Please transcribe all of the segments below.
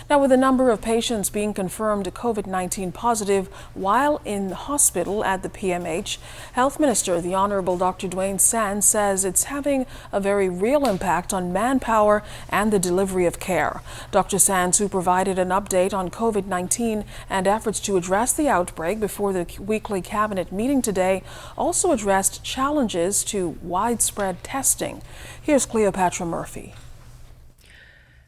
Now, with a number of patients being confirmed COVID-19 positive while in hospital at the PMH, Health Minister, the Honorable Dr. Dwayne Sands, says it's having a very real impact on manpower and the delivery of care. Dr. Sands, who provided an update on COVID-19 and efforts to address the outbreak before the weekly cabinet meeting today, also addressed challenges to widespread testing. Here's Cleopatra Murphy.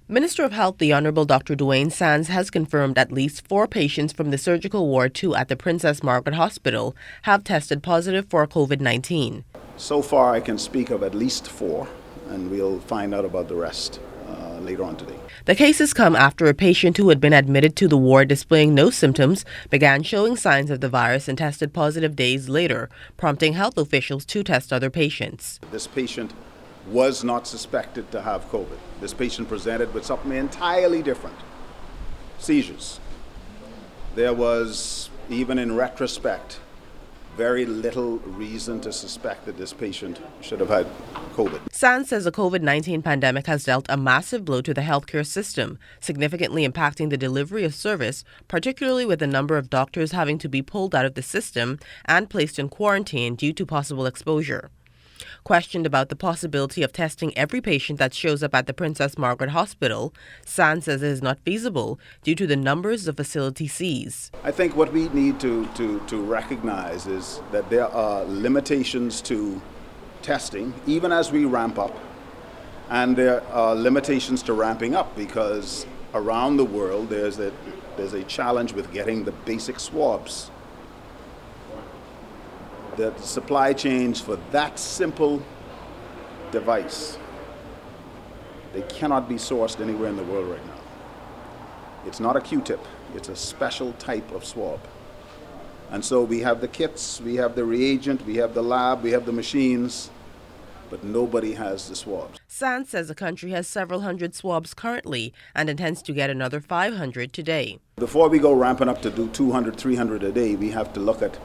Minister of Health, the Honorable Dr. Dwayne Sands, has confirmed at least 4 patients from the surgical ward 2 at the Princess Margaret Hospital have tested positive for COVID-19. So far, I can speak of at least 4, and we'll find out about the rest later on today. The cases come after a patient who had been admitted to the ward displaying no symptoms began showing signs of the virus and tested positive days later, prompting health officials to test other patients. This patient was not suspected to have COVID. This patient presented with something entirely different, seizures. There was, even in retrospect, very little reason to suspect that this patient should have had COVID. Sands says the COVID-19 pandemic has dealt a massive blow to the healthcare system, significantly impacting the delivery of service, particularly with the number of doctors having to be pulled out of the system and placed in quarantine due to possible exposure. Questioned about the possibility of testing every patient that shows up at the Princess Margaret Hospital, Sands says it is not feasible due to the numbers the facility sees. I think what we need to recognize is that there are limitations to testing, even as we ramp up, and there are limitations to ramping up because around the world there's a challenge with getting the basic swabs. The supply chains for that simple device, they cannot be sourced anywhere in the world right now. It's not a Q-tip, it's a special type of swab. And so we have the kits, we have the reagent, we have the lab, we have the machines, but nobody has the swabs. Sands says the country has several hundred swabs currently and intends to get another 500 today. Before we go ramping up to do 200, 300 a day, we have to look at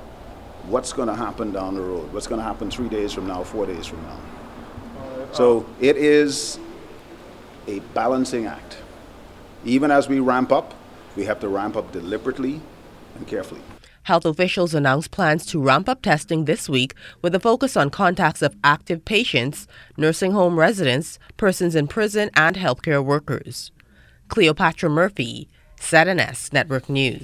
what's going to happen down the road, what's going to happen 3 days from now, 4 days from now. So it is a balancing act. Even as we ramp up, we have to ramp up deliberately and carefully. Health officials announced plans to ramp up testing this week with a focus on contacts of active patients, nursing home residents, persons in prison, and healthcare workers. Cleopatra Murphy, ZNS Network News.